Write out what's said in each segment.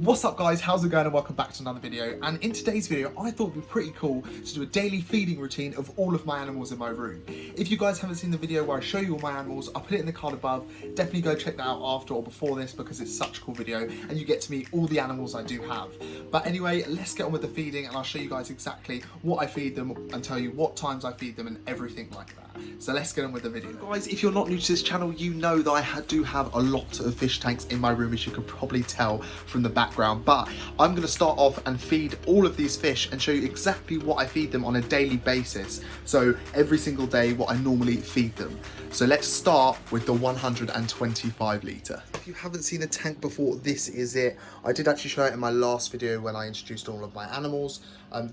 What's up guys, how's it going and welcome back to another video. And in today's video I thought it would be pretty cool to do a daily feeding routine of all of my animals in my room. If you guys haven't seen the video where I show you all my animals, I'll put it in the card above. Definitely go check that out after or before this because it's such a cool video and you get to meet all the animals I do have. But anyway, let's get on with the feeding and I'll show you guys exactly what I feed them and tell you what times I feed them and everything like that. So let's get on with the video. Guys, if you're not new to this channel, you know that I do have a lot of fish tanks in my room, as you can probably tell from the background. But I'm going to start off and feed all of these fish and show you exactly what I feed them on a daily basis. So every single day what I normally feed them. So let's start with the 125 litre. If you haven't seen a tank before, this is it. I did actually show it in my last video when I introduced all of my animals.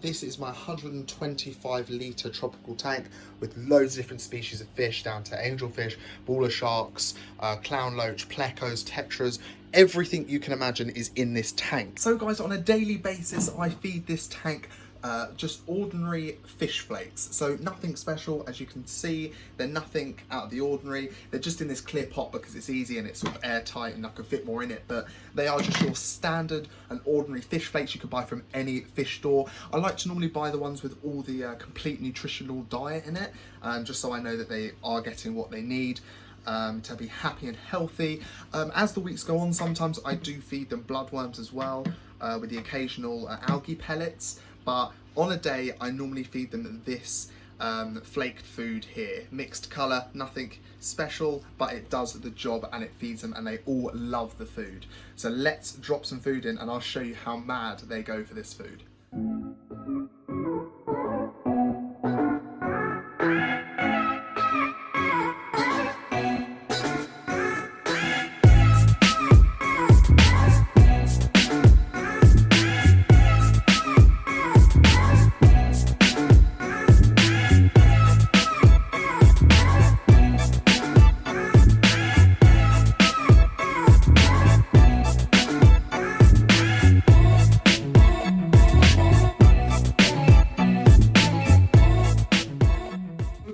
This is my 125 litre tropical tank with loads of different species of fish, down to angelfish, baller sharks, clown loach, plecos, tetras. Everything you can imagine is in this tank. So guys, on a daily basis I feed this tank just ordinary fish flakes, so nothing special. As you can see, they're nothing out of the ordinary. They're just in this clear pot because it's easy and it's sort of airtight and I can fit more in it, but they are just your standard and ordinary fish flakes you can buy from any fish store. I like to normally buy the ones with all the complete nutritional diet in it, just so I know that they are getting what they need to be happy and healthy. As the weeks go on, sometimes I do feed them bloodworms as well, with the occasional algae pellets. But on a day, I normally feed them this flaked food here. Mixed colour, nothing special, but it does the job and it feeds them and they all love the food. So let's drop some food in and I'll show you how mad they go for this food.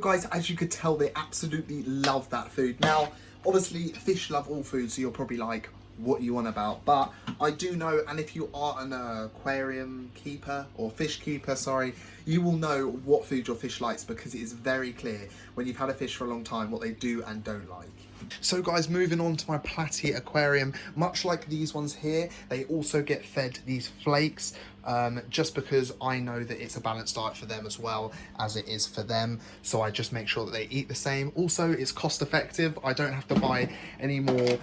Guys, as you could tell, they absolutely love that food. Now, obviously, fish love all food, so you're probably like, what you on about? But I do know, and if you are an aquarium keeper, or fish keeper, sorry, you will know what food your fish likes because it is very clear when you've had a fish for a long time what they do and don't like. So guys, moving on to my Platy Aquarium, much like these ones here, they also get fed these flakes, just because I know that it's a balanced diet for them as well as it is for them. So I just make sure that they eat the same. Also, it's cost effective. I don't have to buy any more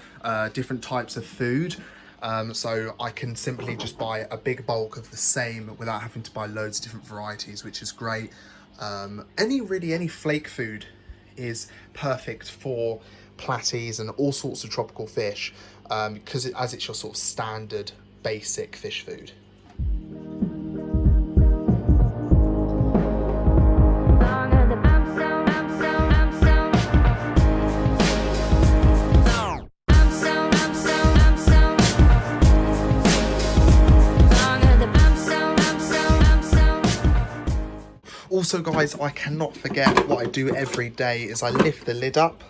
different types of food. So I can simply just buy a big bulk of the same without having to buy loads of different varieties, which is great. Any flake food is perfect for platies and all sorts of tropical fish, because as it's your sort of standard basic fish food. Also guys, I cannot forget what I do every day is I lift the lid up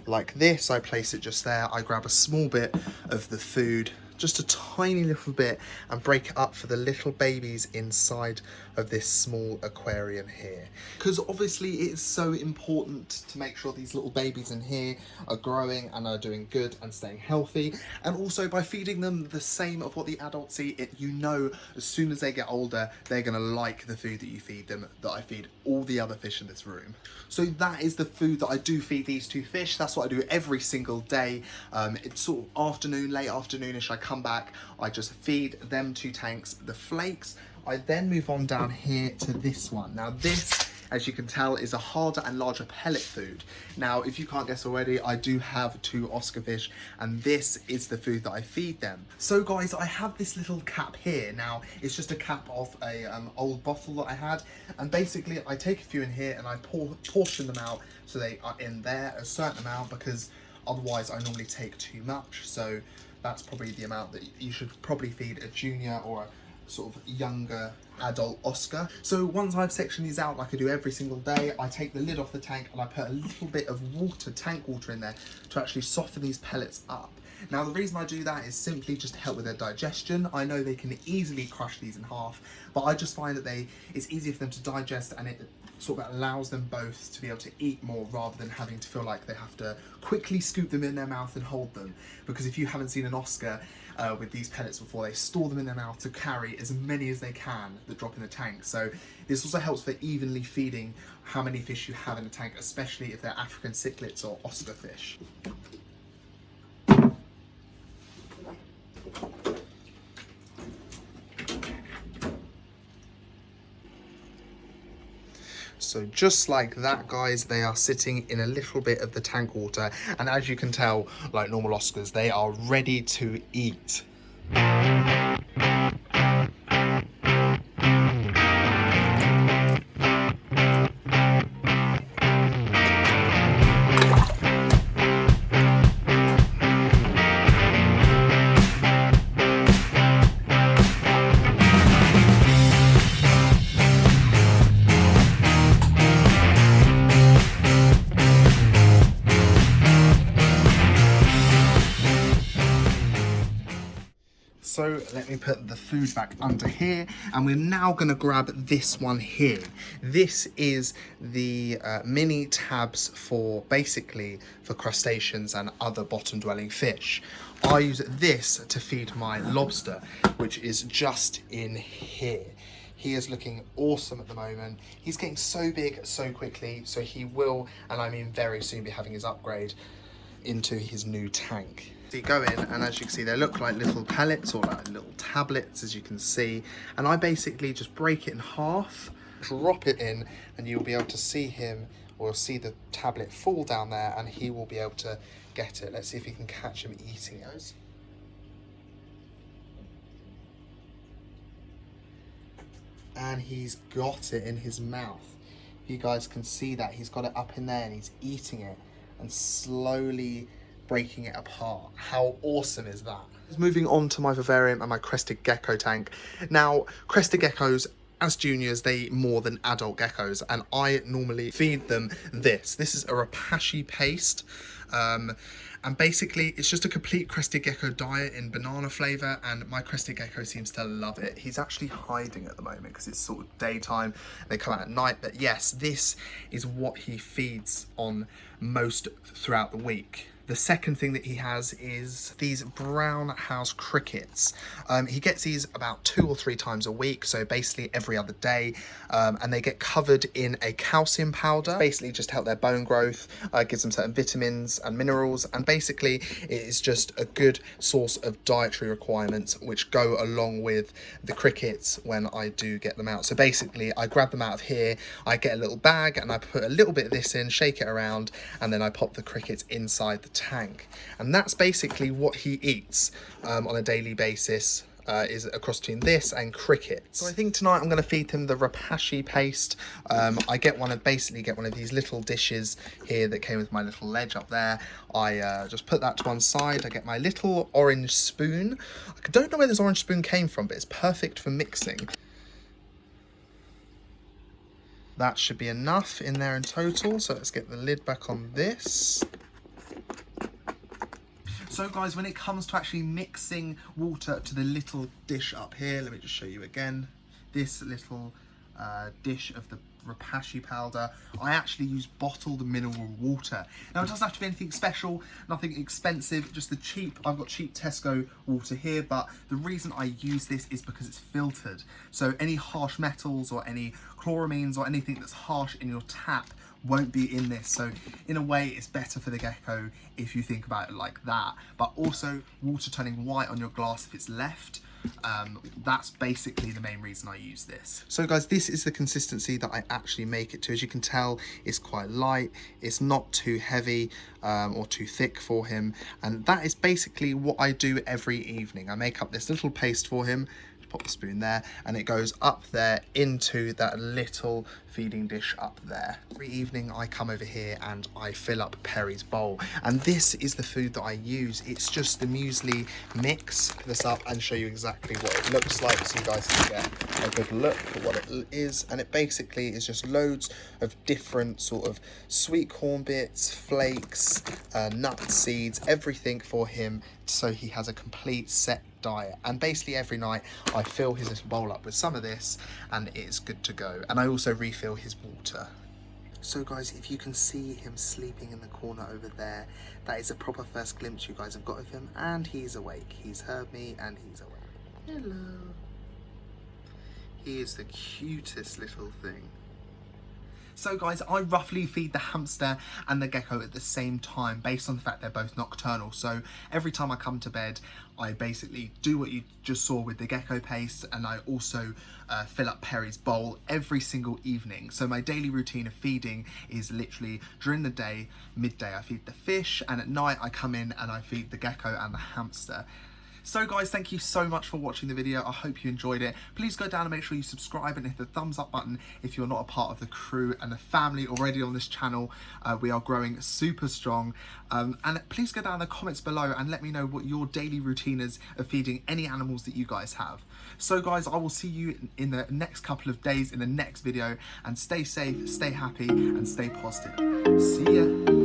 like this. I place it just there. I grab a small bit of the food, just a tiny little bit, and break it up for the little babies inside of this small aquarium here. Because obviously it's so important to make sure these little babies in here are growing and are doing good and staying healthy. And also by feeding them the same of what the adults eat, you know as soon as they get older, they're gonna like the food that you feed them, that I feed all the other fish in this room. So that is the food that I do feed these two fish. That's what I do every single day. It's sort of afternoon, late afternoonish, I come back, I just feed them two tanks the flakes. I then move on down here to this one. Now this, as you can tell, is a harder and larger pellet food. Now, if you can't guess already, I do have two Oscar fish and this is the food that I feed them. So guys, I have this little cap here. Now, it's just a cap off a old bottle that I had. And basically, I take a few in here and I portion them out so they are in there a certain amount, because otherwise I normally take too much. So that's probably the amount that you should probably feed a junior or a sort of younger adult Oscar. So once I've sectioned these out like I do every single day, I take the lid off the tank and I put a little bit of water, tank water in there to actually soften these pellets up. Now the reason I do that is simply just to help with their digestion. I know they can easily crush these in half, but I just find that it's easier for them to digest, and it sort of allows them both to be able to eat more rather than having to feel like they have to quickly scoop them in their mouth and hold them. Because if you haven't seen an Oscar with these pellets before, they store them in their mouth to carry as many as they can that drop in the tank. So this also helps for evenly feeding how many fish you have in the tank, especially if they're African cichlids or Oscar fish. So just like that, guys, they are sitting in a little bit of the tank water, and as you can tell, like normal Oscars, they are ready to eat. So let me put the food back under here, and we're now going to grab this one here. This is the mini tabs for crustaceans and other bottom dwelling fish. I use this to feed my lobster, which is just in here. He is looking awesome at the moment. He's getting so big so quickly, so he will, and I mean very soon, be having his upgrade into his new tank. So you go in, and as you can see, they look like little pellets or like little tablets, as you can see. And I basically just break it in half, drop it in, and you'll be able to see him, or see the tablet fall down there, and he will be able to get it. Let's see if he can catch him eating it. And he's got it in his mouth. You guys can see that he's got it up in there, and he's eating it and slowly breaking it apart. How awesome is that? Moving on to my vivarium and my crested gecko tank. Now, crested geckos, as juniors, they eat more than adult geckos, and I normally feed them this. This is a rapashi paste. And basically it's just a complete crested gecko diet in banana flavour, and my crested gecko seems to love it. He's actually hiding at the moment because it's sort of daytime, they come out at night, but yes, this is what he feeds on most throughout the week. The second thing that he has is these brown house crickets. He gets these about 2 or 3 times a week, so basically every other day, and they get covered in a calcium powder. Basically just help their bone growth, gives them certain vitamins and minerals, and basically it is just a good source of dietary requirements which go along with the crickets when I do get them out. So basically I grab them out of here, I get a little bag and I put a little bit of this in, shake it around, and then I pop the crickets inside the tank. And that's basically what he eats on a daily basis, is a cross between this and crickets. So I think tonight I'm going to feed him the rapashi paste. I get one of these little dishes here that came with my little ledge up there. I just put that to one side. I get my little orange spoon. I don't know where this orange spoon came from, but it's perfect for mixing. That should be enough in there in total. So let's get the lid back on this. So guys, when it comes to actually mixing water to the little dish up here, let me just show you again. This little dish of the rapashi powder, I actually use bottled mineral water. Now it doesn't have to be anything special, nothing expensive, just the cheap, I've got cheap Tesco water here, but the reason I use this is because it's filtered. So any harsh metals or any chloramines or anything that's harsh in your tap won't be in this. So in a way it's better for the gecko if you think about it like that, but also water turning white on your glass if it's left. That's basically the main reason I use this. So guys, this is the consistency that I actually make it to. As you can tell, it's quite light, it's not too heavy or too thick for him, and that is basically what I do every evening. I make up this little paste for him, pop the spoon there, and it goes up there into that little feeding dish up there. Every evening I come over here and I fill up Perry's bowl, and this is the food that I use. It's just the muesli mix. Put this up and show you exactly what it looks like so you guys can get a good look at what it is. And it basically is just loads of different sort of sweet corn bits, flakes, nuts, seeds, everything for him, so he has a complete set diet. And basically every night I fill his bowl up with some of this and it's good to go. And I also refill his water. So guys, if you can see him sleeping in the corner over there, that is a proper first glimpse you guys have got of him, and he's awake. He's heard me and he's awake. Hello. He is the cutest little thing. So guys, I roughly feed the hamster and the gecko at the same time based on the fact they're both nocturnal. So every time I come to bed, I basically do what you just saw with the gecko paste, and I also fill up Perry's bowl every single evening. So my daily routine of feeding is literally during the day, midday I feed the fish, and at night I come in and I feed the gecko and the hamster. So guys, thank you so much for watching the video. I hope you enjoyed it. Please go down and make sure you subscribe and hit the thumbs up button if you're not a part of the crew and the family already on this channel. We are growing super strong. And please go down in the comments below and let me know what your daily routine is of feeding any animals that you guys have. So guys, I will see you in the next couple of days in the next video, and stay safe, stay happy and stay positive. See ya.